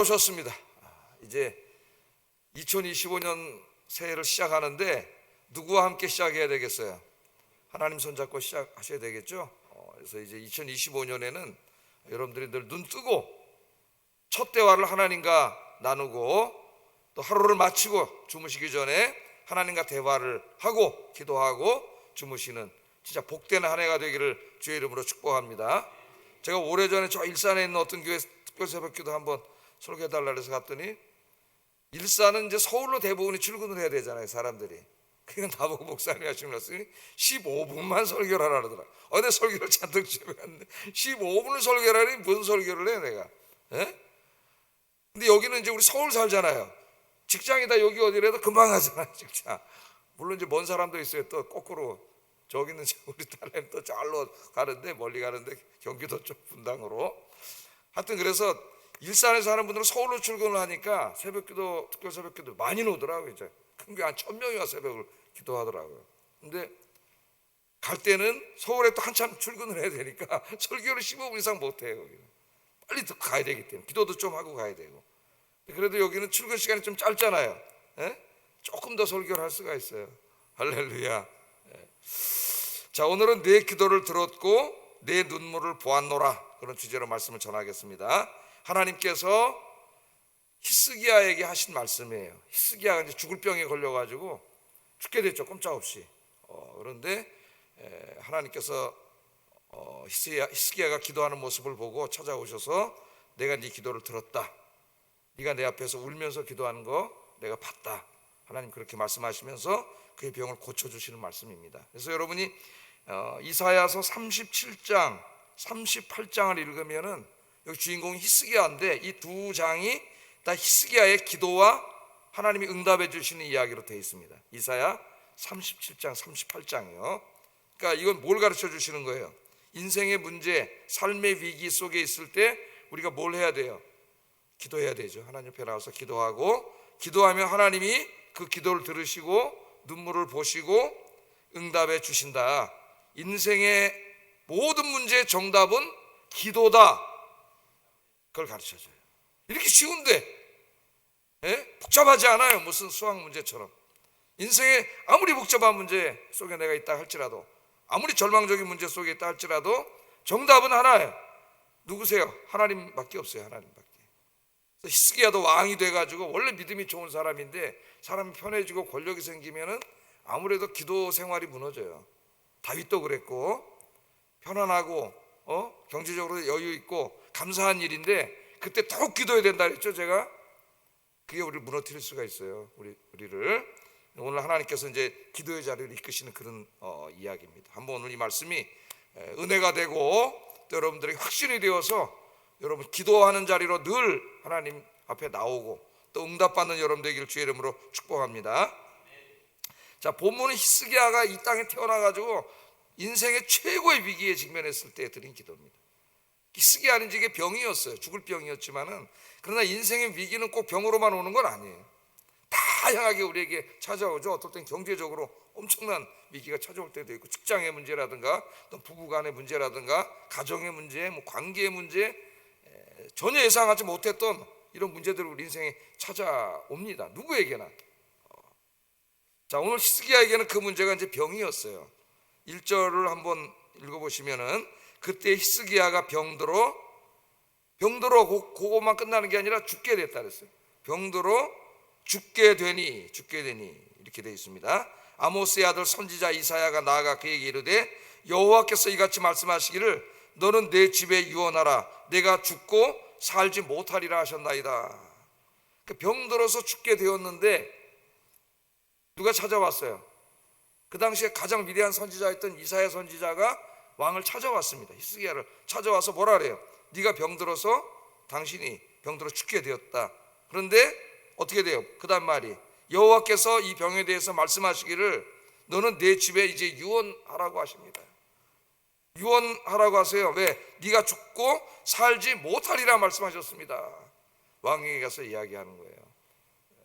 오셨습니다. 이제 2025년 새해를 시작하는데 누구와 함께 시작해야 되겠어요? 하나님 손잡고 시작하셔야 되겠죠? 그래서 이제 2025년에는 여러분들이 늘 눈 뜨고 첫 대화를 하나님과 나누고 또 하루를 마치고 주무시기 전에 하나님과 대화를 하고 기도하고 주무시는 진짜 복된 한 해가 되기를 주의 이름으로 축복합니다. 제가 오래전에 저 일산에 있는 어떤 교회 특별 새벽기도 한번 설교해달라 해서 갔더니 일산은 이제 서울로 대부분이 출근을 해야 되잖아요, 사람들이. 그러니까 나보고 목사님이 하시는 말씀이 15분만 설교를 하라 그러더라. 내 설교를 잔뜩 준비했는데 15분을 설교를 하니 무슨 설교를 해 내가? 예? 근데 여기는 이제 우리 서울 살잖아요. 직장이다 여기 어디라도 금방 하잖아요, 직장. 물론 이제 먼 사람도 있어요. 또 거꾸로 저기는 우리 딸내미 또 잘로 가는데 멀리 가는데 경기도 쪽 분당으로. 하여튼 그래서 일산에 사는 분들은 서울로 출근을 하니까 새벽기도 특별 새벽기도 많이 오더라고요. 이제 큰 게 한 1000명이 와 새벽을 기도하더라고요. 근데 갈 때는 서울에 또 한참 출근을 해야 되니까 설교를 15분 이상 못 해요. 여기는 빨리 듣고 가야 되기 때문에 기도도 좀 하고 가야 되고. 그래도 여기는 출근 시간이 좀 짧잖아요. 예? 조금 더 설교를 할 수가 있어요. 할렐루야. 예. 자, 오늘은 내 기도를 들었고 내 눈물을 보았노라, 그런 주제로 말씀을 전하겠습니다. 하나님께서 히스기야에게 하신 말씀이에요. 히스기야가 이제 죽을 병에 걸려가지고 죽게 됐죠, 꼼짝없이. 그런데 하나님께서 히스기야가 기도하는 모습을 보고 찾아오셔서 내가 네 기도를 들었다. 네가 내 앞에서 울면서 기도하는 거 내가 봤다. 하나님 그렇게 말씀하시면서 그의 병을 고쳐주시는 말씀입니다. 그래서 여러분이 이사야서 37장 38장을 읽으면은 여기 주인공이 히스기야인데 이 두 장이 다 히스기야의 기도와 하나님이 응답해 주시는 이야기로 되어 있습니다. 이사야 37장 38장이요. 그러니까 이건 뭘 가르쳐 주시는 거예요? 인생의 문제, 삶의 위기 속에 있을 때 우리가 뭘 해야 돼요? 기도해야 되죠. 하나님 앞에 나와서 기도하고, 기도하면 하나님이 그 기도를 들으시고 눈물을 보시고 응답해 주신다. 인생의 모든 문제의 정답은 기도다. 그걸 가르쳐줘요. 이렇게 쉬운데 복잡하지 않아요. 무슨 수학 문제처럼. 인생의 아무리 복잡한 문제 속에 내가 있다 할지라도, 아무리 절망적인 문제 속에 있다 할지라도 정답은 하나예요. 누구세요? 하나님밖에 없어요. 하나님밖에. 히스기야도 왕이 돼가지고 원래 믿음이 좋은 사람인데 사람이 편해지고 권력이 생기면은 아무래도 기도 생활이 무너져요. 다윗도 그랬고, 편안하고 경제적으로 여유 있고 감사한 일인데 그때 더욱 기도해야 된다 그랬죠. 제가 그게 우리를 무너뜨릴 수가 있어요. 우리를. 오늘 하나님께서 이제 기도의 자리를 이끄시는 그런 이야기입니다. 한번 오늘 이 말씀이 은혜가 되고 또 여러분들에게 확신이 되어서 여러분 기도하는 자리로 늘 하나님 앞에 나오고 또 응답받는 여러분 되기를 주의 이름으로 축복합니다. 자, 본문은 히스기야가 이 땅에 태어나가지고 인생의 최고의 위기에 직면했을 때 드린 기도입니다. 히스기야는 이게 병이었어요. 죽을 병이었지만은, 그러나 인생의 위기는 꼭 병으로만 오는 건 아니에요. 다양하게 우리에게 찾아오죠. 어떨 땐 경제적으로 엄청난 위기가 찾아올 때도 있고, 직장의 문제라든가 또 부부간의 문제라든가 가정의 문제, 관계의 문제, 전혀 예상하지 못했던 이런 문제들이 우리 인생에 찾아옵니다. 누구에게나. 자, 오늘 히스기야에게는 그 문제가 이제 병이었어요. 1절을 한번 읽어보시면은, 그때 히스기야가 병들어 그거만 끝나는 게 아니라 죽게 됐다 그랬어요. 병들어 죽게 되니 이렇게 되어 있습니다. 아모스의 아들 선지자 이사야가 나아가 그에게 이르되 여호와께서 이같이 말씀하시기를 너는 내 집에 유언하라. 내가 죽고 살지 못하리라 하셨나이다. 병들어서 죽게 되었는데 누가 찾아왔어요? 그 당시에 가장 위대한 선지자였던 이사야 선지자가 왕을 찾아왔습니다. 히스기야를 찾아와서 뭐라 그래요? 네가 병들어서 당신이 병들어 죽게 되었다. 그런데 어떻게 돼요? 그 다음 말이 여호와께서 이 병에 대해서 말씀하시기를 너는 내 집에 이제 유언하라고 하십니다. 유언하라고 하세요. 왜? 네가 죽고 살지 못하리라 말씀하셨습니다. 왕에게 가서 이야기하는 거예요.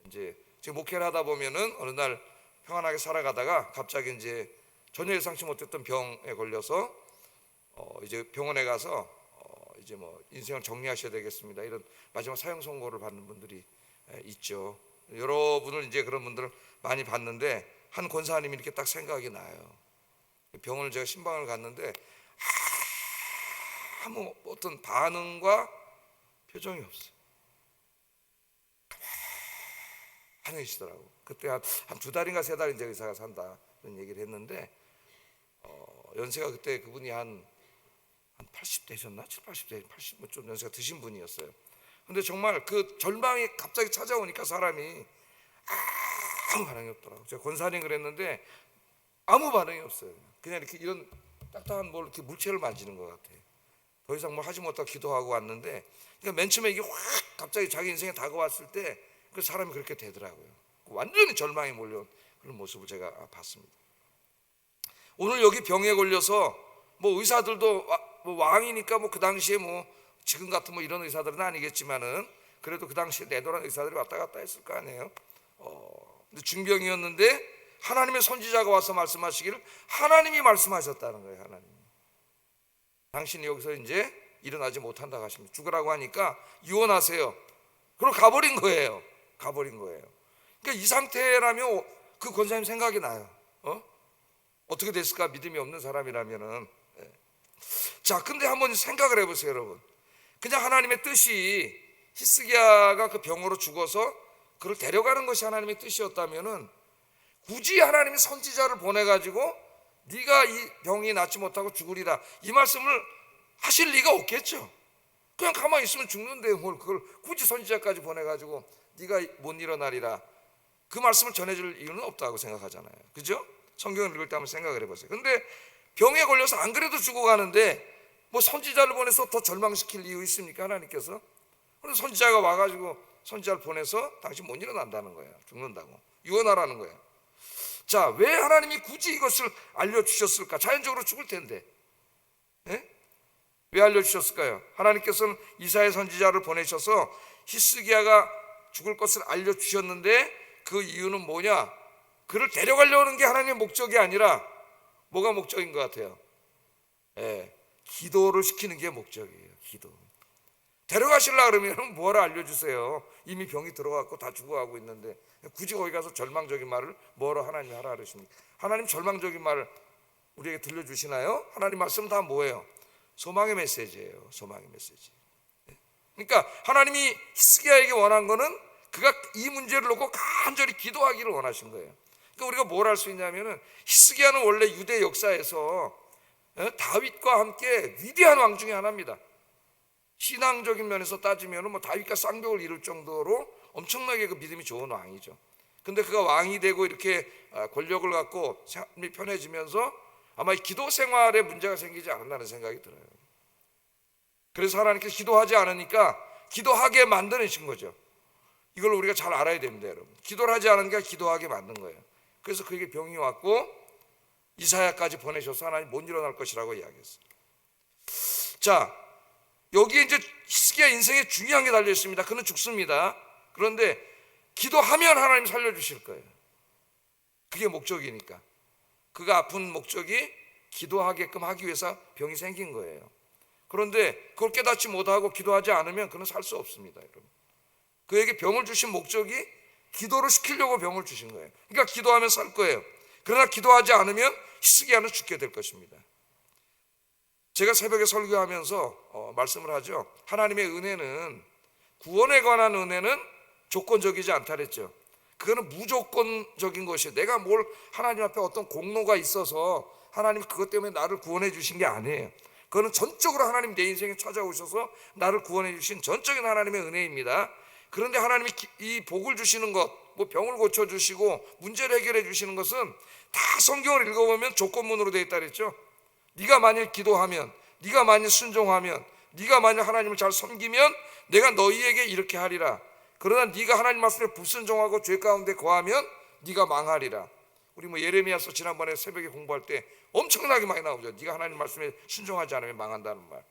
이제 지금 목회를 하다 보면은 어느 날 평안하게 살아가다가 갑자기 이제 전혀 예상치 못했던 병에 걸려서 이제 병원에 가서 이제 뭐 인생을 정리하셔야 되겠습니다, 이런 마지막 사형 선고를 받는 분들이 있죠. 여러분을 이제 그런 분들을 많이 봤는데 한 권사님이 이렇게 딱 생각이 나요. 병원을 제가 신방을 갔는데 아무 어떤 반응과 표정이 없어요. 가만히시더라고. 그때 한 2달인가 3달 이제 의사가 산다 그런 얘기를 했는데 연세가 그때 그분이 한 80대셨나? 7, 80대, 80, 뭐 좀 연세가 드신 분이었어요. 근데 정말 그 절망이 갑자기 찾아오니까 사람이 아무 반응이 없더라고요. 제가 권사님 그랬는데 아무 반응이 없어요. 그냥 이렇게 이런 딱딱한 뭘 이렇게 물체를 만지는 것 같아요. 더 이상 뭐 하지 못하고 기도하고 왔는데, 그러니까 맨 처음에 이게 확 갑자기 자기 인생에 다가왔을 때 그 사람이 그렇게 되더라고요. 완전히 절망이 몰려온 그런 모습을 제가 봤습니다. 오늘 여기 병에 걸려서 뭐 의사들도 뭐 왕이니까 뭐 그 당시에 뭐 지금 같은 뭐 이런 의사들은 아니겠지만은 그래도 그 당시에 내도란 의사들이 왔다 갔다 했을 거 아니에요. 근데 중병이었는데 하나님의 선지자가 와서 말씀하시기를 하나님이 말씀하셨다는 거예요. 하나님. 당신이 여기서 이제 일어나지 못한다고 하십니다. 죽으라고 하니까 유언하세요. 그리고 가버린 거예요. 가버린 거예요. 그러니까 이 상태라면 그 권사님 생각이 나요. 어떻게 됐을까? 믿음이 없는 사람이라면은. 자, 근데 한번 생각을 해보세요, 여러분. 그냥 하나님의 뜻이 히스기야가 그 병으로 죽어서 그를 데려가는 것이 하나님의 뜻이었다면은 굳이 하나님이 선지자를 보내가지고 네가 이 병이 낫지 못하고 죽으리라 이 말씀을 하실 리가 없겠죠. 그냥 가만히 있으면 죽는데 뭘 그걸 굳이 선지자까지 보내가지고 네가 못 일어나리라 그 말씀을 전해줄 이유는 없다고 생각하잖아요. 그죠? 성경을 읽을 때 한번 생각을 해보세요. 근데 병에 걸려서 안 그래도 죽어가는데 뭐 선지자를 보내서 더 절망시킬 이유 있습니까? 하나님께서. 그래서 선지자가 와가지고 선지자를 보내서 당신 못 일어난다는 거예요. 죽는다고 유언하라는 거예요. 자, 왜 하나님이 굳이 이것을 알려주셨을까? 자연적으로 죽을 텐데. 왜 알려주셨을까요? 하나님께서는 이사야 선지자를 보내셔서 히스기야가 죽을 것을 알려주셨는데 그 이유는 뭐냐? 그를 데려가려는 게 하나님의 목적이 아니라 뭐가 목적인 것 같아요? 기도를 시키는 게 목적이에요. 기도. 데려가시려고 그러면 뭐라 알려주세요. 이미 병이 들어갔고 다 죽어가고 있는데 굳이 거기 가서 절망적인 말을 뭐라 하나님이 하라 그러십니까? 하나님 절망적인 말을 우리에게 들려주시나요? 하나님 말씀은 다 뭐예요? 소망의 메시지예요. 소망의 메시지. 그러니까 하나님이 히스기야에게 원한 거는 그가 이 문제를 놓고 간절히 기도하기를 원하신 거예요. 그러니까 우리가 뭘 할 수 있냐면은 히스기야는 원래 유대 역사에서 다윗과 함께 위대한 왕 중에 하나입니다. 신앙적인 면에서 따지면 뭐 다윗과 쌍벽을 이룰 정도로 엄청나게 그 믿음이 좋은 왕이죠. 근데 그가 왕이 되고 이렇게 권력을 갖고 삶이 편해지면서 아마 이 기도 생활에 문제가 생기지 않았나는 생각이 들어요. 그래서 하나님께서 기도하지 않으니까 기도하게 만드신 거죠. 이걸 우리가 잘 알아야 됩니다, 여러분. 기도를 하지 않으니까 기도하게 만든 거예요. 그래서 그에게 병이 왔고 이사야까지 보내셔서 하나님 못 일어날 것이라고 이야기했어요. 자, 여기에 이제 히스기야 인생에 중요한 게 달려 있습니다. 그는 죽습니다. 그런데 기도하면 하나님 살려주실 거예요. 그게 목적이니까. 그가 아픈 목적이 기도하게끔 하기 위해서 병이 생긴 거예요. 그런데 그걸 깨닫지 못하고 기도하지 않으면 그는 살 수 없습니다, 여러분. 그에게 병을 주신 목적이 기도를 시키려고 병을 주신 거예요. 그러니까 기도하면 살 거예요. 그러나 기도하지 않으면 히스기야는 죽게 될 것입니다. 제가 새벽에 설교하면서 말씀을 하죠. 하나님의 은혜는, 구원에 관한 은혜는 조건적이지 않다 그랬죠. 그거는 무조건적인 것이에요. 내가 뭘 하나님 앞에 어떤 공로가 있어서 하나님 그것 때문에 나를 구원해 주신 게 아니에요. 그거는 전적으로 하나님 내 인생에 찾아오셔서 나를 구원해 주신 전적인 하나님의 은혜입니다. 그런데 하나님이 이 복을 주시는 것, 뭐 병을 고쳐주시고 문제를 해결해 주시는 것은 다 성경을 읽어보면 조건문으로 되어 있다 그랬죠. 네가 만일 기도하면, 네가 만일 순종하면, 네가 만일 하나님을 잘 섬기면 내가 너희에게 이렇게 하리라. 그러나 네가 하나님 말씀에 불순종하고 죄 가운데 거하면 네가 망하리라. 우리 뭐 예레미야서 지난번에 새벽에 공부할 때 엄청나게 많이 나오죠. 네가 하나님 말씀에 순종하지 않으면 망한다는 말.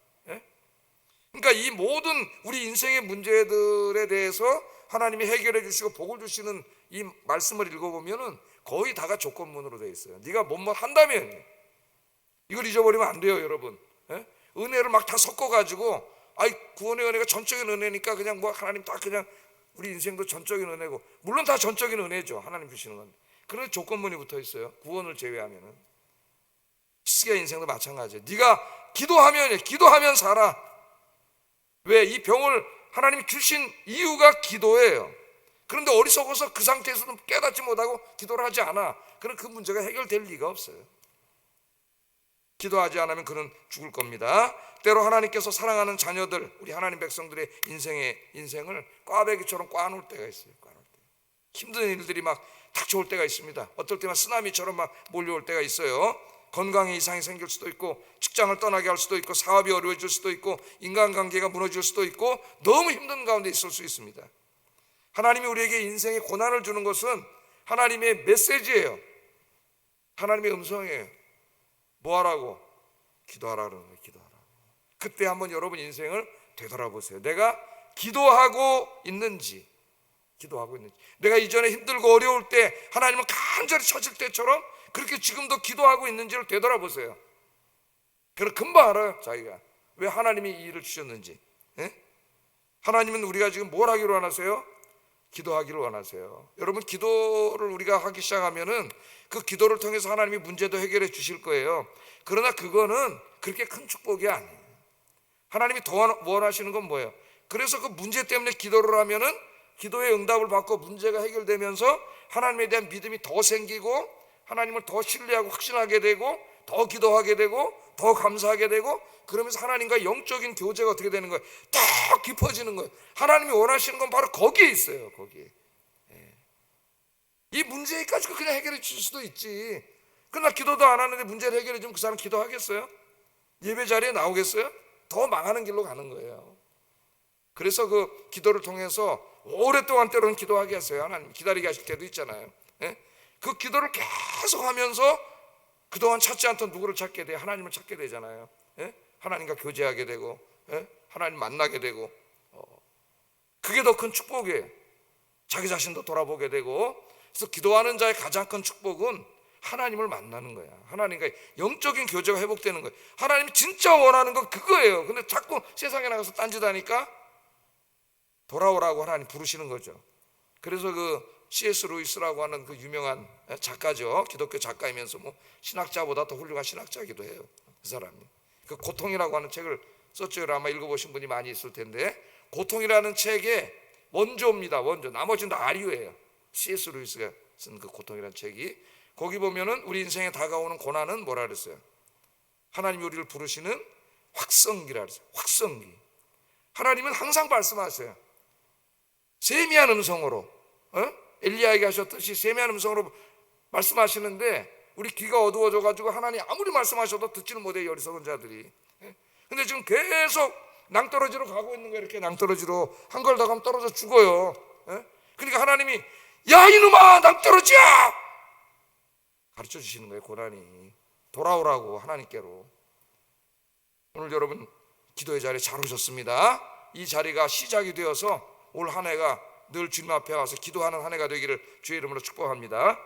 그러니까 이 모든 우리 인생의 문제들에 대해서 하나님이 해결해 주시고 복을 주시는 이 말씀을 읽어보면은 거의 다가 조건문으로 되어 있어요. 네가 뭐뭐 한다면, 이걸 잊어버리면 안 돼요, 여러분. 은혜를 막 다 섞어가지고 아이 구원의 은혜가 전적인 은혜니까 그냥 뭐 하나님 다 그냥 우리 인생도 전적인 은혜고, 물론 다 전적인 은혜죠. 하나님 주시는 건. 그런데 조건문이 붙어 있어요. 구원을 제외하면은. 히스기야 인생도 마찬가지예요. 네가 기도하면 살아. 왜? 이 병을 하나님이 주신 이유가 기도예요. 그런데 어리석어서 그 상태에서도 깨닫지 못하고 기도를 하지 않아. 그럼 그 문제가 해결될 리가 없어요. 기도하지 않으면 그는 죽을 겁니다. 때로 하나님께서 사랑하는 자녀들, 우리 하나님 백성들의 인생을 꽈배기처럼 꽈놓을 때가 있어요. 힘든 일들이 막 닥쳐올 때가 있습니다. 어떨 때만 쓰나미처럼 막 몰려올 때가 있어요. 건강에 이상이 생길 수도 있고, 직장을 떠나게 할 수도 있고, 사업이 어려워질 수도 있고, 인간관계가 무너질 수도 있고, 너무 힘든 가운데 있을 수 있습니다. 하나님이 우리에게 인생에 고난을 주는 것은 하나님의 메시지예요. 하나님의 음성이에요. 뭐 하라고? 기도하라는 거예요. 기도하라고. 그때 한번 여러분 인생을 되돌아보세요. 내가 기도하고 있는지. 내가 이전에 힘들고 어려울 때 하나님을 간절히 찾을 때처럼 그렇게 지금도 기도하고 있는지를 되돌아보세요. 그럼 금방 알아요. 자기가 왜 하나님이 이 일을 주셨는지. 하나님은 우리가 지금 뭘 하기를 원하세요? 기도하기를 원하세요. 여러분, 기도를 우리가 하기 시작하면은 그 기도를 통해서 하나님이 문제도 해결해 주실 거예요. 그러나 그거는 그렇게 큰 축복이 아니에요. 하나님이 더 원하시는 건 뭐예요? 그래서 그 문제 때문에 기도를 하면은 기도의 응답을 받고 문제가 해결되면서 하나님에 대한 믿음이 더 생기고, 하나님을 더 신뢰하고 확신하게 되고, 더 기도하게 되고, 더 감사하게 되고, 그러면서 하나님과 영적인 교제가 어떻게 되는 거예요? 더 깊어지는 거예요. 하나님이 원하시는 건 바로 거기에 있어요. 거기에. 이 문제를 가지고 그냥 해결해 주실 수도 있지. 그러나 기도도 안 하는데 문제를 해결해 주면 그 사람 기도하겠어요? 예배 자리에 나오겠어요? 더 망하는 길로 가는 거예요. 그래서 그 기도를 통해서 오랫동안 때로는 기도하게 하세요. 하나님 기다리게 하실 때도 있잖아요. 그 기도를 계속 하면서 그동안 찾지 않던 누구를 찾게 돼? 하나님을 찾게 되잖아요. 하나님과 교제하게 되고, 하나님 만나게 되고, 그게 더 큰 축복이에요. 자기 자신도 돌아보게 되고. 그래서 기도하는 자의 가장 큰 축복은 하나님을 만나는 거야. 하나님과 영적인 교제가 회복되는 거예요. 하나님이 진짜 원하는 건 그거예요. 근데 자꾸 세상에 나가서 딴짓하니까 돌아오라고 하나님 부르시는 거죠. 그래서 그 C.S. 루이스라고 하는 그 유명한 작가죠. 기독교 작가이면서 뭐 신학자보다 더 훌륭한 신학자이기도 해요. 그 사람이 그 고통이라고 하는 책을 썼죠. 아마 읽어보신 분이 많이 있을 텐데, 고통이라는 책의 원조입니다. 원조. 나머지는 다 아리오예요. C.S. 루이스가 쓴 그 고통이라는 책이, 거기 보면은 우리 인생에 다가오는 고난은 뭐라 그랬어요? 하나님이 우리를 부르시는 확성기라 그랬어요. 확성기. 하나님은 항상 말씀하세요. 세미한 음성으로, 엘리야에게 하셨듯이 세미한 음성으로 말씀하시는데, 우리 귀가 어두워져 가지고 하나님 아무리 말씀하셔도 듣지를 못해요, 어리석은 자들이. 근데 지금 계속 낭떠러지로 가고 있는 거예요. 이렇게 낭떠러지로 한 걸 더 가면 떨어져 죽어요. 그러니까 하나님이 야 이놈아 낭떠러지야 가르쳐 주시는 거예요. 고난이 돌아오라고 하나님께로. 오늘 여러분 기도의 자리에 잘 오셨습니다. 이 자리가 시작이 되어서 올 한 해가 늘 주님 앞에 와서 기도하는 한 해가 되기를 주의 이름으로 축복합니다.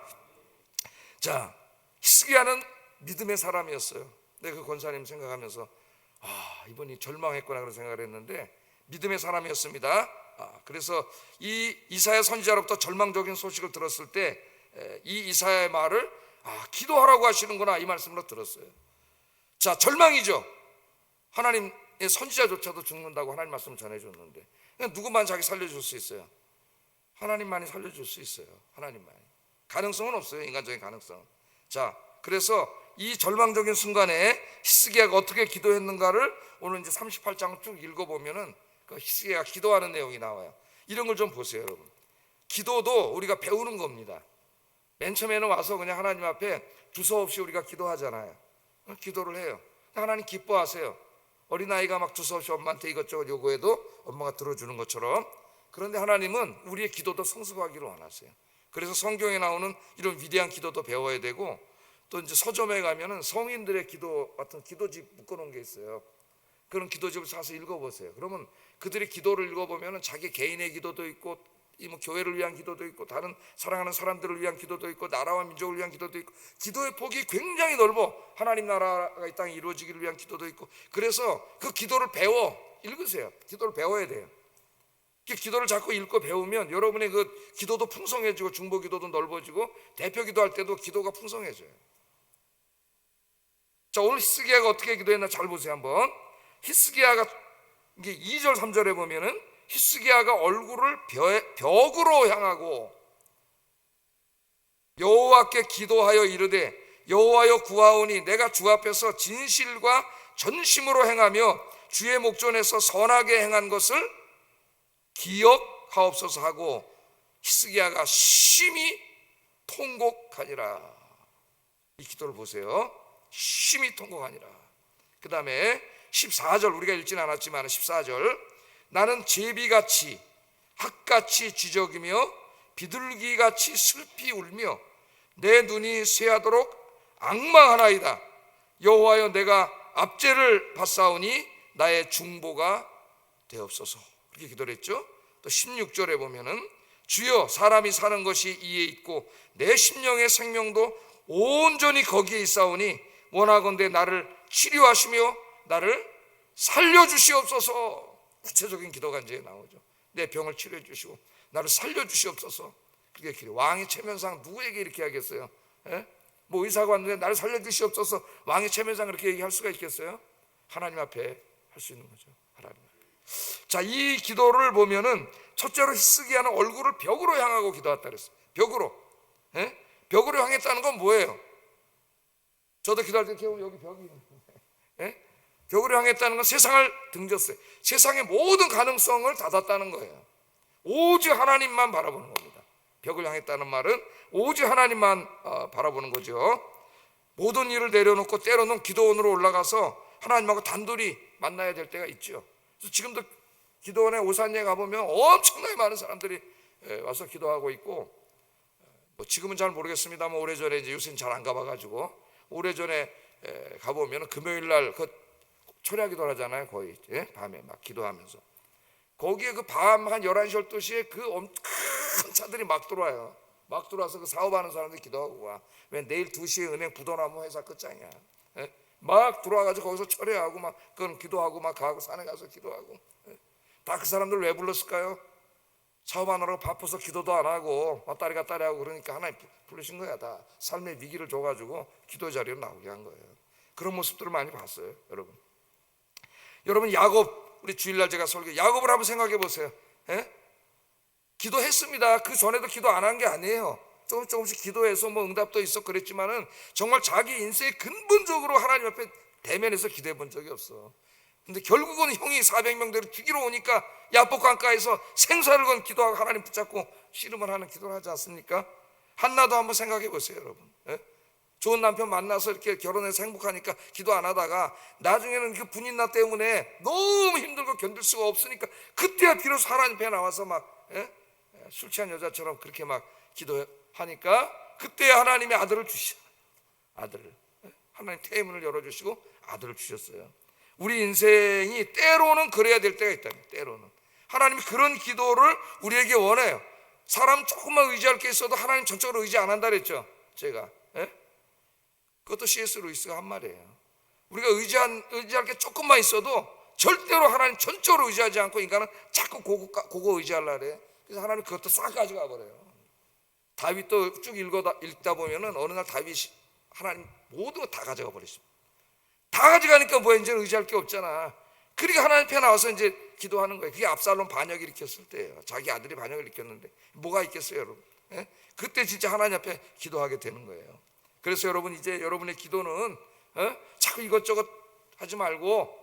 자, 히스기야는 믿음의 사람이었어요. 내가 그 권사님 생각하면서 이분이 절망했구나 그런 생각을 했는데 믿음의 사람이었습니다. 그래서 이 이사야 선지자로부터 절망적인 소식을 들었을 때 이 이사야의 말을 기도하라고 하시는구나 이 말씀으로 들었어요. 자, 절망이죠. 하나님의 선지자조차도 죽는다고 하나님 말씀을 전해줬는데 그냥 누구만 자기 살려줄 수 있어요? 하나님만이 살려줄 수 있어요. 하나님만이. 가능성은 없어요. 인간적인 가능성. 자, 그래서 이 절망적인 순간에 히스기야가 어떻게 기도했는가를 오늘 이제 38장 쭉 읽어보면은 그 히스기야가 기도하는 내용이 나와요. 이런 걸 좀 보세요, 여러분. 기도도 우리가 배우는 겁니다. 맨 처음에는 와서 그냥 하나님 앞에 두서없이 우리가 기도하잖아요. 기도를 해요. 하나님 기뻐하세요. 어린아이가 막 두서없이 엄마한테 이것저것 요구해도 엄마가 들어주는 것처럼. 그런데 하나님은 우리의 기도도 성숙하기를 원하세요. 그래서 성경에 나오는 이런 위대한 기도도 배워야 되고, 또 이제 서점에 가면은 성인들의 기도 같은 기도집 묶어놓은 게 있어요. 그런 기도집을 사서 읽어보세요. 그러면 그들의 기도를 읽어보면은 자기 개인의 기도도 있고, 뭐 교회를 위한 기도도 있고, 다른 사랑하는 사람들을 위한 기도도 있고, 나라와 민족을 위한 기도도 있고, 기도의 폭이 굉장히 넓어. 하나님 나라가 이 땅에 이루어지기를 위한 기도도 있고. 그래서 그 기도를 배워. 읽으세요. 기도를 배워야 돼요. 기도를 자꾸 읽고 배우면 여러분의 그 기도도 풍성해지고 중보 기도도 넓어지고 대표 기도할 때도 기도가 풍성해져요. 자, 오늘 히스기야가 어떻게 기도했나 잘 보세요. 한번 히스기야가 이게 2절 3절에 보면은 히스기야가 얼굴을 벽으로 향하고 여호와께 기도하여 이르되 여호와여 구하오니 내가 주 앞에서 진실과 전심으로 행하며 주의 목전에서 선하게 행한 것을 기억하옵소서 하고 히스기야가 심히 통곡하니라. 이 기도를 보세요. 심히 통곡하니라. 그 다음에 14절 우리가 읽지는 않았지만 14절 나는 제비같이 학같이 쥐저기며 비둘기같이 슬피 울며 내 눈이 쇠하도록 앙망하나이다. 여호와여 내가 압제를 받사오니 나의 중보가 되옵소서. 그렇게 기도를 했죠. 또 16절에 보면은 주여 살람이 사는 것이 이에 있고 내 심령의 생명도 온전히 거기에 있사오니 원하건대 나를 치료하시며 나를 살려주시옵소서. 구체적인 기도가 이제 나오죠. 내 병을 치료해 주시고 나를 살려주시옵소서. 그게 기도. 왕의 체면상 누구에게 이렇게 하겠어요? 예? 뭐 의사가 왔는데 나를 살려주시옵소서. 왕의 체면상 그렇게 얘기할 수가 있겠어요? 하나님 앞에 할 수 있는 거죠. 하나님 앞에. 자, 이 기도를 보면은 첫째로 히스기야는 얼굴을 벽으로 향하고 기도했다 그랬어요. 벽으로. 예? 벽으로 향했다는 건 뭐예요? 저도 기도할 때 여기 벽이 예? 벽으로 향했다는 건 세상을 등졌어요. 세상의 모든 가능성을 닫았다는 거예요. 오직 하나님만 바라보는 겁니다. 벽을 향했다는 말은 오직 하나님만 바라보는 거죠. 모든 일을 내려놓고 때로는 기도원으로 올라가서 하나님하고 단둘이 만나야 될 때가 있죠. 그래서 지금도 기도원에 오산리에 가보면 엄청나게 많은 사람들이 와서 기도하고 있고, 뭐 지금은 잘 모르겠습니다만 오래전에 이제 요새는 잘 안 가봐가지고 오래전에 가보면 금요일날 그 철야 기도를 하잖아요. 거의 밤에 막 기도하면서 거기에 그 밤 한 11시 12시에 그 큰 차들이 막 들어와요. 막 들어와서 그 사업하는 사람들이 기도하고 와. 왜 내일 2시에 은행 부도나무 회사 끝장이야. 막 들어와가지고 거기서 철회하고 막 그건 기도하고 막 가고 산에 가서 기도하고. 다 그 사람들 왜 불렀을까요? 사업하느라고 바빠서 기도도 안 하고 왔다리 하고 그러니까 하나님 부르신 거야. 다 삶의 위기를 줘가지고 기도 자리로 나오게 한 거예요. 그런 모습들을 많이 봤어요. 여러분 야곱, 우리 주일날 제가 설교 야곱을 한번 생각해 보세요. 기도했습니다. 그 전에도 기도 안 한 게 아니에요. 조금씩 기도해서 뭐 응답도 있어 그랬지만은 정말 자기 인생의 근본적으로 하나님 앞에 대면해서 기도해 본 적이 없어. 근데 결국은 형이 400명대로 죽이러 오니까 야복 강가에서 생사를 건 기도하고 하나님 붙잡고 씨름을 하는 기도를 하지 않습니까? 한나도 한번 생각해 보세요, 여러분. 좋은 남편 만나서 이렇게 결혼해서 행복하니까 기도 안 하다가 나중에는 그 분인나 때문에 너무 힘들고 견딜 수가 없으니까 그때야 비로소 하나님 앞에 나와서 막 술 취한 여자처럼 그렇게 막 기도하니까 그때야 하나님의 아들을 주시죠. 아들을. 하나님 태문을 열어주시고 아들을 주셨어요. 우리 인생이 때로는 그래야 될 때가 있다. 때로는 하나님이 그런 기도를 우리에게 원해요. 사람 조금만 의지할 게 있어도 하나님 전적으로 의지 안 한다 그랬죠. 제가 그것도 C.S. 루이스가 한 말이에요. 우리가 의지할 게 조금만 있어도 절대로 하나님 전적으로 의지하지 않고 인간은 자꾸 그거 의지하려고 그래. 그래서 하나님 그것도 싹 가져가 버려요. 다윗도 쭉 읽다 보면은 어느 날 다윗이 하나님 모든 거 다 가져가 버리십니다. 다 가져가니까 뭐야, 이제 의지할 게 없잖아. 그러니까 하나님 앞에 나와서 이제 기도하는 거예요. 그게 압살롬 반역을 일으켰을 때예요. 자기 아들이 반역을 일으켰는데 뭐가 있겠어요, 여러분? 그때 진짜 하나님 앞에 기도하게 되는 거예요. 그래서 여러분 이제 여러분의 기도는 자꾸 이것저것 하지 말고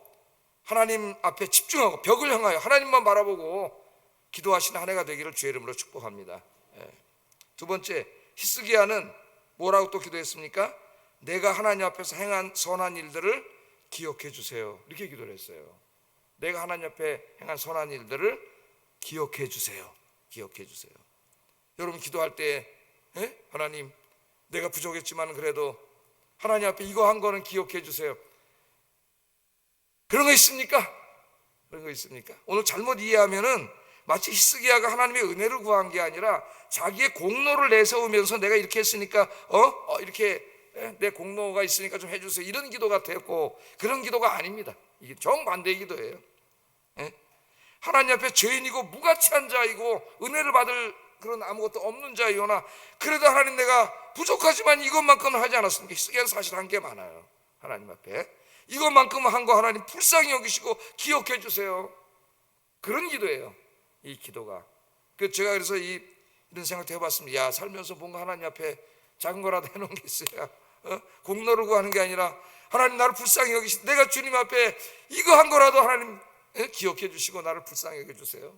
하나님 앞에 집중하고 벽을 향하여 하나님만 바라보고 기도하시는 한 해가 되기를 주의 이름으로 축복합니다. 두 번째, 히스기야는 뭐라고 또 기도했습니까? 내가 하나님 앞에서 행한 선한 일들을 기억해 주세요. 이렇게 기도를 했어요. 내가 하나님 앞에 행한 선한 일들을 기억해 주세요. 기억해 주세요. 여러분 기도할 때 하나님 내가 부족했지만 그래도 하나님 앞에 이거 한 거는 기억해 주세요. 그런 거 있습니까? 그런 거 있습니까? 오늘 잘못 이해하면은 마치 히스기야가 하나님의 은혜를 구한 게 아니라 자기의 공로를 내세우면서 내가 이렇게 했으니까 이렇게 내 공로가 있으니까 좀 해주세요, 이런 기도가 되었고, 그런 기도가 아닙니다. 이게 정반대의 기도예요. 예? 하나님 앞에 죄인이고 무가치한 자이고 은혜를 받을 그런 아무것도 없는 자이오나 그래도 하나님 내가 부족하지만 이것만큼은 하지 않았습니까? 히스기야는 사실 한 게 많아요. 하나님 앞에 이것만큼은 한 거 하나님 불쌍히 여기시고 기억해 주세요. 그런 기도예요, 이 기도가. 제가 그래서 이런 생각도 해봤습니다. 야, 살면서 뭔가 하나님 앞에 작은 거라도 해놓은 게 있어야 공로를 구하는 게 아니라 하나님 나를 불쌍히 여기시, 내가 주님 앞에 이거 한 거라도 하나님 기억해 주시고 나를 불쌍히 여겨 주세요.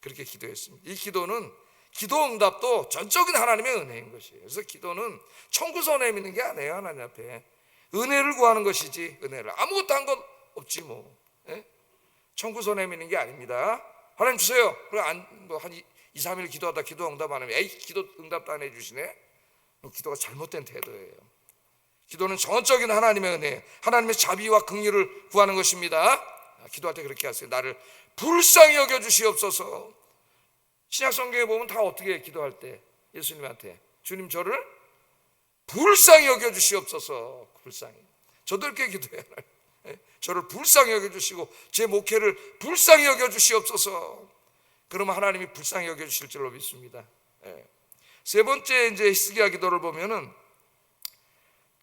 그렇게 기도했습니다. 이 기도는 기도 응답도 전적인 하나님의 은혜인 것이에요. 그래서 기도는 청구서 내미는 게 아니에요. 하나님 앞에 은혜를 구하는 것이지, 은혜를 아무것도 한 것 없지 뭐. 청구서 내미는 게 아닙니다. 하나님 주세요. 그리고 한 2, 3일 기도하다 기도 응답 안 하면 에이, 기도 응답도 안 해주시네. 기도가 잘못된 태도예요. 기도는 전적인 하나님의 은혜, 하나님의 자비와 긍휼을 구하는 것입니다. 기도할 때 그렇게 하세요. 나를 불쌍히 여겨 주시옵소서. 신약 성경에 보면 다 어떻게 기도할 때 예수님한테 주님 저를 불쌍히 여겨 주시옵소서. 불쌍히. 저도 이렇게 기도해요. 저를 불쌍히 여겨 주시고 제 목회를 불쌍히 여겨 주시옵소서. 그러면 하나님이 불쌍히 여겨 주실 줄로 믿습니다. 세 번째 이제 히스기야 기도를 보면은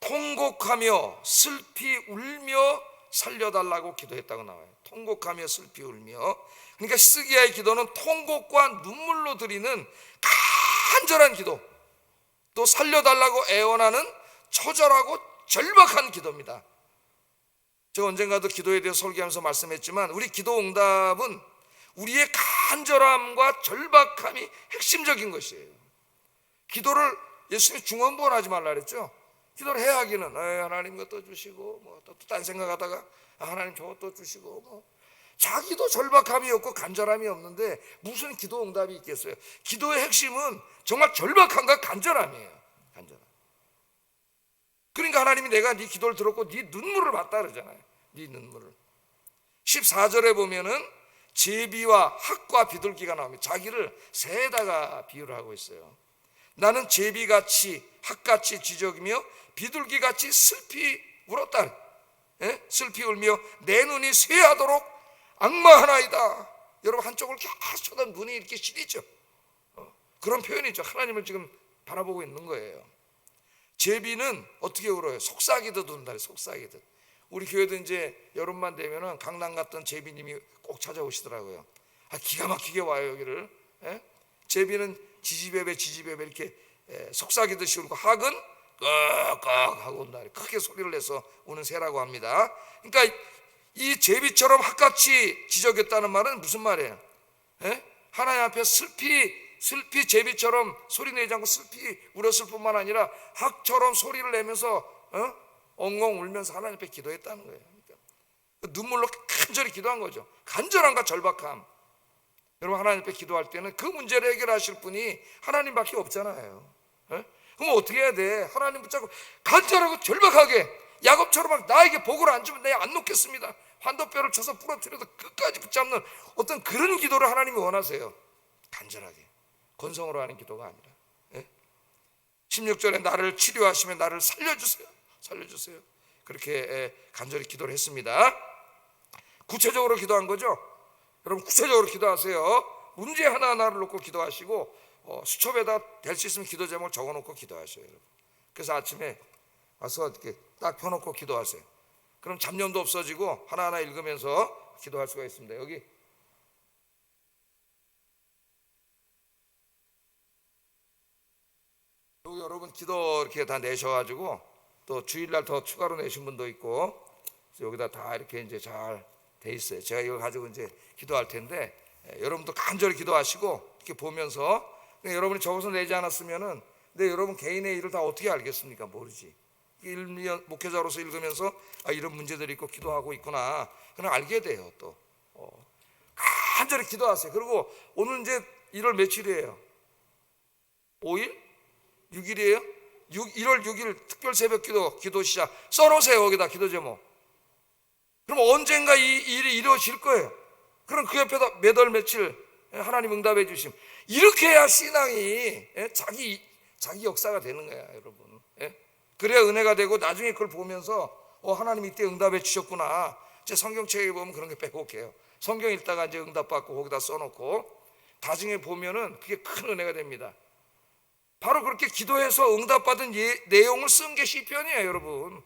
통곡하며 슬피 울며 살려달라고 기도했다고 나와요. 통곡하며 슬피 울며. 그러니까 히스기야의 기도는 통곡과 눈물로 드리는 간절한 기도, 또 살려달라고 애원하는 처절하고 절박한 기도입니다. 제가 언젠가도 기도에 대해서 설교하면서 말씀했지만 우리 기도 응답은 우리의 간절함과 절박함이 핵심적인 것이에요. 기도를 예수님이 중언부언하지 말라 그랬죠. 기도를 해야 하기는 하나님 이것도 주시고 뭐 또 딴 생각하다가 하나님 저것도 주시고 뭐 자기도 절박함이 없고 간절함이 없는데 무슨 기도 응답이 있겠어요. 기도의 핵심은 정말 절박함과 간절함이에요. 간절함. 그러니까 하나님이 내가 네 기도를 들었고 네 눈물을 봤다 그러잖아요. 네 눈물을. 14절에 보면은 제비와 학과 비둘기가 나옵니다. 자기를 새에다가 비유를 하고 있어요. 나는 제비같이 학같이 지적이며 비둘기같이 슬피 울었다. 슬피 울며 내 눈이 쇠하도록 악마하나이다. 여러분 한쪽을 계속 쳐다 눈이 이렇게 시리죠. 그런 표현이죠. 하나님을 지금 바라보고 있는 거예요. 제비는 어떻게 울어요? 속삭이듯 운다. 속삭이듯. 우리 교회도 이제 여름만 되면은 강남 갔던 제비님이 꼭 찾아오시더라고요. 기가 막히게 와요 여기를. 제비는 지지배배 이렇게 속삭이듯이 울고 학은 꺽꺽 하고 온다. 크게 소리를 내서 우는 새라고 합니다. 그러니까 이 제비처럼 학같이 지저귀었다는 말은 무슨 말이에요? 하나님 앞에 슬피 제비처럼 소리 내지 않고 슬피 울었을 뿐만 아니라 학처럼 소리를 내면서 엉엉 울면서 하나님 앞에 기도했다는 거예요. 그러니까 눈물로 간절히 기도한 거죠. 간절함과 절박함. 여러분 하나님 앞에 기도할 때는 그 문제를 해결하실 분이 하나님밖에 없잖아요. 그럼 어떻게 해야 돼? 하나님 붙잡고 간절하고 절박하게 야곱처럼 막 나에게 복을 안 주면 내가 안 놓겠습니다. 환도뼈를 쳐서 부러뜨려도 끝까지 붙잡는 어떤 그런 기도를 하나님이 원하세요. 간절하게 건성으로 하는 기도가 아니라. 16절에 나를 치료하시면 나를 살려주세요. 그렇게 간절히 기도를 했습니다. 구체적으로 기도한 거죠. 여러분 구체적으로 기도하세요. 문제 하나하나를 놓고 기도하시고 수첩에다 될 수 있으면 기도 제목을 적어놓고 기도하셔요. 여러분. 그래서 아침에 와서 이렇게 딱 펴놓고 기도하세요. 그럼 잡념도 없어지고 하나하나 읽으면서 기도할 수가 있습니다. 여기 여러분 기도 이렇게 다 내셔가지고 또 주일날 더 추가로 내신 분도 있고 여기다 다 이렇게 이제 잘 돼 있어요. 제가 이거 가지고 이제 기도할 텐데 여러분도 간절히 기도하시고 이렇게 보면서 여러분이 적어서 내지 않았으면은 근데 여러분 개인의 일을 다 어떻게 알겠습니까? 모르지. 목회자로서 읽으면서 이런 문제들이 있고 기도하고 있구나. 그냥 알게 돼요. 또 간절히 기도하세요. 그리고 오늘 이제 1월 며칠이에요? 5일? 6일이에요? 1월 6일 특별 새벽 기도 시작. 써놓으세요. 거기다 기도 제목. 그럼 언젠가 이 일이 이루어질 거예요. 그럼 그 옆에다 몇 월 며칠 하나님 응답해 주심. 이렇게 해야 신앙이 자기 역사가 되는 거야, 여러분. 그래야 은혜가 되고 나중에 그걸 보면서 하나님 이때 응답해 주셨구나. 제 성경책에 보면 그런 게 빼곡해요. 성경 읽다가 이제 응답받고 거기다 써놓고 나중에 보면은 그게 큰 은혜가 됩니다. 바로 그렇게 기도해서 응답받은 내용을 쓴 게 시편이에요, 여러분.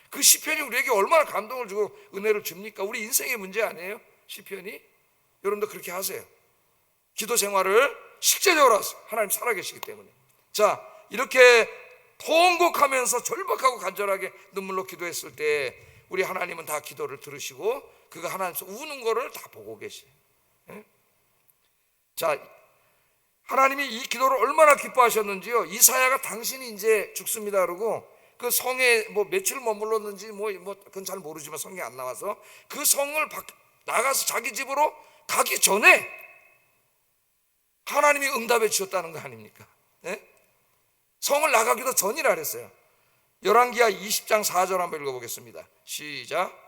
그 시편이 우리에게 얼마나 감동을 주고 은혜를 줍니까? 우리 인생의 문제 아니에요? 시편이? 여러분도 그렇게 하세요. 기도 생활을 실제적으로 하세요. 하나님 살아계시기 때문에. 자, 이렇게 통곡하면서 절박하고 간절하게 눈물로 기도했을 때 우리 하나님은 다 기도를 들으시고 그가 하나님께서 우는 거를 다 보고 계세요. 자, 하나님이 이 기도를 얼마나 기뻐하셨는지요. 이사야가 당신이 이제 죽습니다 그러고 그 성에 뭐 며칠 머물렀는지 뭐 그건 잘 모르지만 성경에 안 나와서 그 성을 나가서 자기 집으로 가기 전에 하나님이 응답해 주셨다는 거 아닙니까? 네? 성을 나가기도 전이라 그랬어요. 열왕기하 20장 4절 한번 읽어보겠습니다. 시작.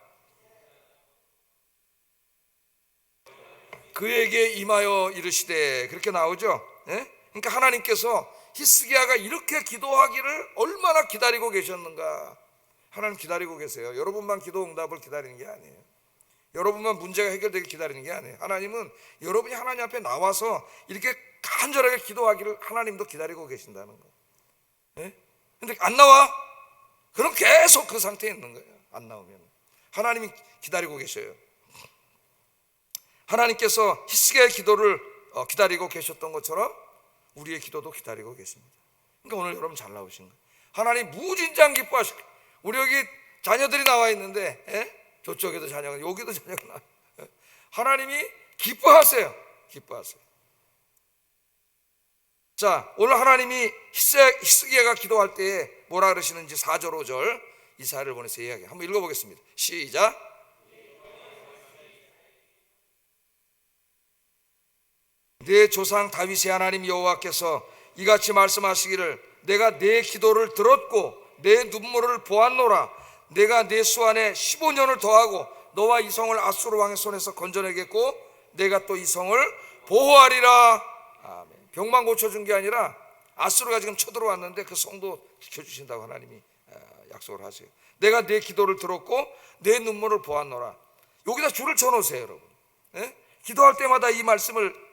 그에게 임하여 이르시되, 그렇게 나오죠. 네? 그러니까 하나님께서 히스기야가 이렇게 기도하기를 얼마나 기다리고 계셨는가. 하나님 기다리고 계세요. 여러분만 기도 응답을 기다리는 게 아니에요. 여러분만 문제가 해결되길 기다리는 게 아니에요. 하나님은 여러분이 하나님 앞에 나와서 이렇게 간절하게 기도하기를 하나님도 기다리고 계신다는 거예요. 네? 근데 안 나와? 그럼 계속 그 상태에 있는 거예요. 안 나오면 하나님이 기다리고 계셔요. 하나님께서 히스기야의 기도를 기다리고 계셨던 것처럼 우리의 기도도 기다리고 계십니다. 그러니까 오늘 여러분 잘 나오신 거예요. 하나님 무진장 기뻐하시고, 우리 여기 자녀들이 나와 있는데 저쪽에도 자녀가, 여기도 자녀가 나와요. 하나님이 기뻐하세요. 기뻐하세요. 자, 오늘 하나님이 히스기야가 기도할 때에 뭐라 그러시는지 4절 5절 이사야를 보내서 이야기 한번 읽어보겠습니다. 시작. 내 조상 다윗의 하나님 여호와께서 이같이 말씀하시기를, 내가 내 기도를 들었고 내 눈물을 보았노라. 내가 내 수 안에 15년을 더하고 너와 이 성을 아수르 왕의 손에서 건져내겠고 내가 또 이 성을 보호하리라. 아멘. 병만 고쳐준 게 아니라 아수르가 지금 쳐들어왔는데 그 성도 지켜주신다고 하나님이 약속을 하세요. 내가 내 기도를 들었고 내 눈물을 보았노라. 여기다 줄을 쳐놓으세요, 여러분. 네? 기도할 때마다 이 말씀을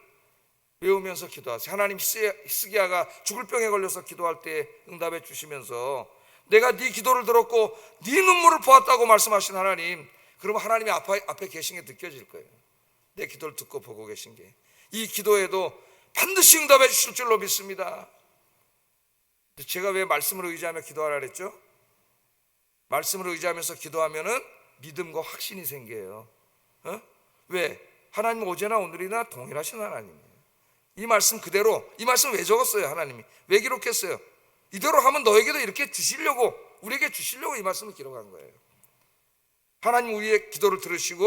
외우면서 기도하세요. 하나님, 히스기야가 죽을 병에 걸려서 기도할 때 응답해 주시면서 내가 네 기도를 들었고 네 눈물을 보았다고 말씀하신 하나님, 그러면 하나님이 앞에 계신 게 느껴질 거예요. 내 기도를 듣고 보고 계신 게. 이 기도에도 반드시 응답해 주실 줄로 믿습니다. 제가 왜 말씀을 의지하며 기도하라 그랬죠? 말씀을 의지하면서 기도하면은 믿음과 확신이 생겨요. 왜? 하나님은 어제나 오늘이나 동일하신 하나님이에요. 이 말씀 그대로, 이 말씀 왜 적었어요? 하나님이 왜 기록했어요? 이대로 하면 너에게도 이렇게 주시려고, 우리에게 주시려고 이 말씀을 기록한 거예요. 하나님 우리의 기도를 들으시고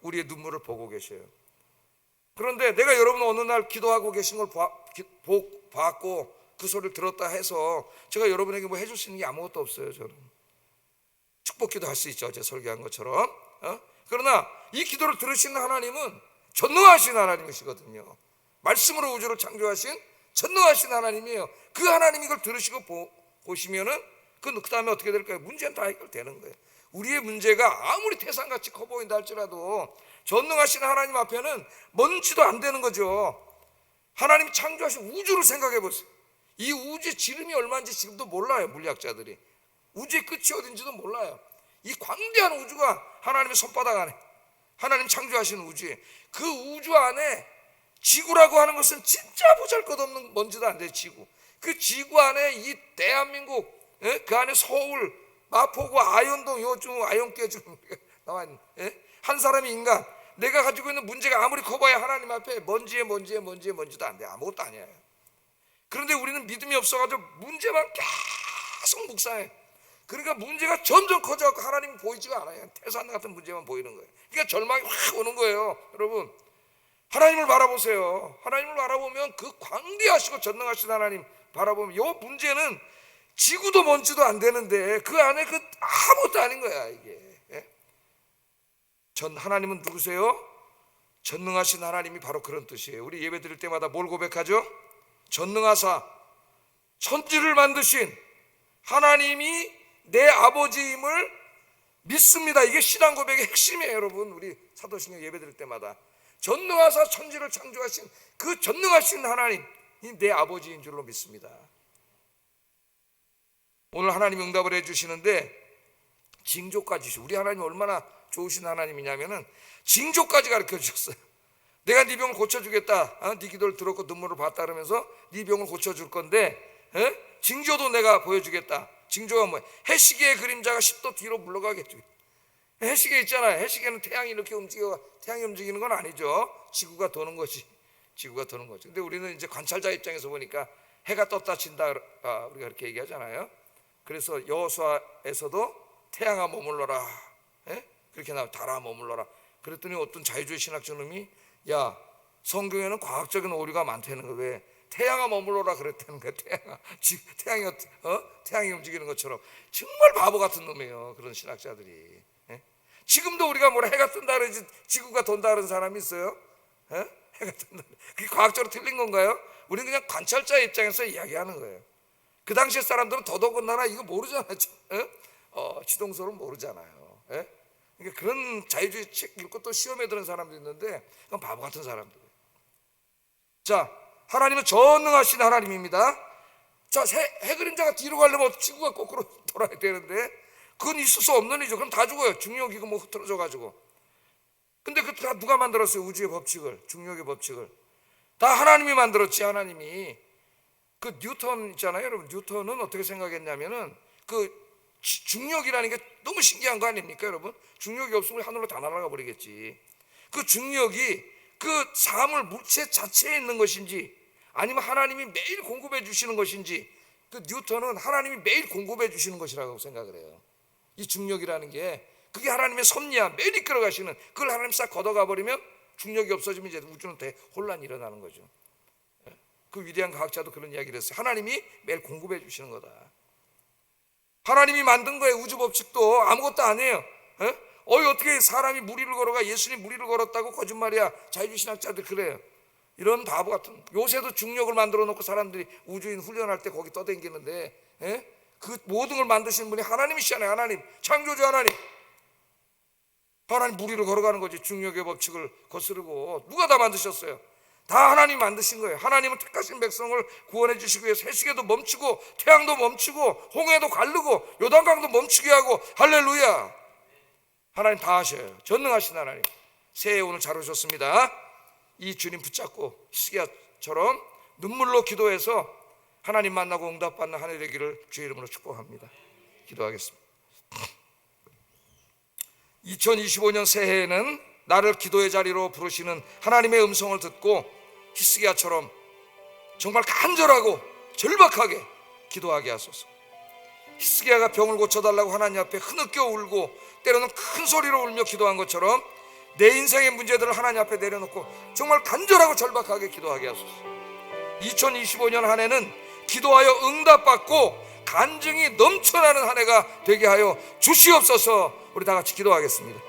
우리의 눈물을 보고 계셔요. 그런데 내가 여러분 어느 날 기도하고 계신 걸 봤고 그 소리를 들었다 해서 제가 여러분에게 뭐 해줄 수 있는 게 아무것도 없어요. 저는 축복기도 할 수 있죠, 어제 설교한 것처럼. 그러나 이 기도를 들으시는 하나님은 전능하신 하나님이시거든요. 말씀으로 우주를 창조하신 전능하신 하나님이에요. 그 하나님이 이걸 들으시고 보시면은 그 다음에 어떻게 될까요? 문제는 다 해결되는 거예요. 우리의 문제가 아무리 태산같이 커 보인다 할지라도 전능하신 하나님 앞에는 먼지도 안 되는 거죠. 하나님이 창조하신 우주를 생각해 보세요. 이 우주의 지름이 얼마인지 지금도 몰라요. 물리학자들이 우주의 끝이 어딘지도 몰라요. 이 광대한 우주가 하나님의 손바닥 안에, 하나님 창조하신 우주에, 그 우주 안에 지구라고 하는 것은 진짜 보잘것없는 먼지도 안 돼. 지구, 그 지구 안에 이 대한민국, 그 안에 서울, 마포구, 아현동, 요즘 아현께 좀 나와 있는 한 사람이 인간, 내가 가지고 있는 문제가 아무리 커봐야 하나님 앞에 먼지도 안 돼. 아무것도 아니에요. 그런데 우리는 믿음이 없어가지고 문제만 계속 묵상해. 그러니까 문제가 점점 커져갖고 하나님이 보이지가 않아요. 태산 같은 문제만 보이는 거예요. 그러니까 절망이 확 오는 거예요. 여러분, 하나님을 바라보세요. 하나님을 바라보면 그 광대하시고 전능하신 하나님 바라보면 이 문제는 지구도 먼지도 안 되는데 그 안에 그 아무것도 아닌 거야 이게. 하나님은 누구세요? 전능하신 하나님이 바로 그런 뜻이에요. 우리 예배 드릴 때마다 뭘 고백하죠? 전능하사 천지를 만드신 하나님이 내 아버지임을 믿습니다. 이게 신앙 고백의 핵심이에요, 여러분. 우리 사도신경 예배드릴 때마다 전능하사 천지를 창조하신 그 전능하신 하나님이 내 아버지인 줄로 믿습니다. 오늘 하나님이 응답을 해주시는데 징조까지 주시고, 우리 하나님이 얼마나 좋으신 하나님이냐면은 징조까지 가르쳐 주셨어요. 내가 네 병을 고쳐주겠다, 네 기도를 들었고 눈물을 봤다 그러면서 네 병을 고쳐줄 건데 징조도 내가 보여주겠다. 징조가 뭐야? 해시계의 그림자가 10도 뒤로 물러가겠죠. 해시계 있잖아요. 해시계는 태양이 이렇게 움직여, 태양이 움직이는 건 아니죠. 지구가 도는 것이, 지구가 도는 거죠. 근데 우리는 이제 관찰자 입장에서 보니까 해가 떴다 진다, 우리가 그렇게 얘기하잖아요. 그래서 여호수아에서도 태양아 머물러라, 그렇게 나와, 달아 머물러라. 그랬더니 어떤 자유주의 신학자 놈이, 야, 성경에는 과학적인 오류가 많다는 거, 왜 태양아 머물러라 그랬다는 거야. 태양이 움직이는 것처럼. 정말 바보 같은 놈이에요, 그런 신학자들이. 지금도 우리가 뭐라 해가 뜬다 그러지 지구가 돈다 그러는 사람이 있어요? 해가 뜬다, 그게 과학적으로 틀린 건가요? 우리는 그냥 관찰자 입장에서 이야기하는 거예요. 그 당시에 사람들은 더더군다나 이거 모르잖아요. 지동설은 모르잖아요. 그러니까 그런 자유주의 책 읽고 또 시험에 드는 사람도 있는데 그건 바보 같은 사람들. 자, 하나님은 전능하신 하나님입니다. 자, 해 그림자가 뒤로 가려면 지구가 거꾸로 돌아야 되는데 그건 있을 수 없는 일이죠. 그럼 다 죽어요. 중력이고 뭐 흐트러져 가지고. 근데 그 다 누가 만들었어요? 우주의 법칙을, 중력의 법칙을 다 하나님이 만들었지. 하나님이. 그 뉴턴 있잖아요, 여러분. 뉴턴은 어떻게 생각했냐면은 그 중력이라는 게 너무 신기한 거 아닙니까, 여러분? 중력이 없으면 하늘로 다 날아가 버리겠지. 그 중력이 그 사물 물체 자체에 있는 것인지 아니면 하나님이 매일 공급해 주시는 것인지, 그 뉴턴은 하나님이 매일 공급해 주시는 것이라고 생각을 해요. 이 중력이라는 게 그게 하나님의 섭리야. 매일 이끌어 가시는, 그걸 하나님 싹 걷어가 버리면, 중력이 없어지면 이제 우주는 대혼란이 일어나는 거죠. 그 위대한 과학자도 그런 이야기를 했어요. 하나님이 매일 공급해 주시는 거다. 하나님이 만든 거예요. 우주 법칙도 아무것도 아니에요. 어떻게 사람이 무리를 걸어가? 예수님 무리를 걸었다고? 거짓말이야. 자유주의 신학자들 그래요. 이런 바보 같은. 요새도 중력을 만들어 놓고 사람들이 우주인 훈련할 때 거기 떠댕기는데, 그 모든 걸 만드신 분이 하나님이시잖아요. 하나님, 창조주 하나님. 하나님 무리를 걸어가는 거지. 중력의 법칙을 거스르고. 누가 다 만드셨어요? 다 하나님 만드신 거예요. 하나님은 택하신 백성을 구원해 주시기 위해서 해시계도 멈추고 태양도 멈추고 홍해도 가르고 요단강도 멈추게 하고, 할렐루야. 하나님 다 하셔요. 전능하신 하나님. 새해 오늘 잘 오셨습니다. 이 주님 붙잡고 히스기야처럼 눈물로 기도해서 하나님 만나고 응답받는 한 해 되기를 주의 이름으로 축복합니다. 기도하겠습니다. 2025년 새해에는 나를 기도의 자리로 부르시는 하나님의 음성을 듣고 히스기야처럼 정말 간절하고 절박하게 기도하게 하소서. 히스기야가 병을 고쳐달라고 하나님 앞에 흐느껴 울고 때로는 큰 소리로 울며 기도한 것처럼 내 인생의 문제들을 하나님 앞에 내려놓고 정말 간절하고 절박하게 기도하게 하소서. 2025년 한 해는 기도하여 응답받고 간증이 넘쳐나는 한 해가 되게 하여 주시옵소서. 우리 다 같이 기도하겠습니다.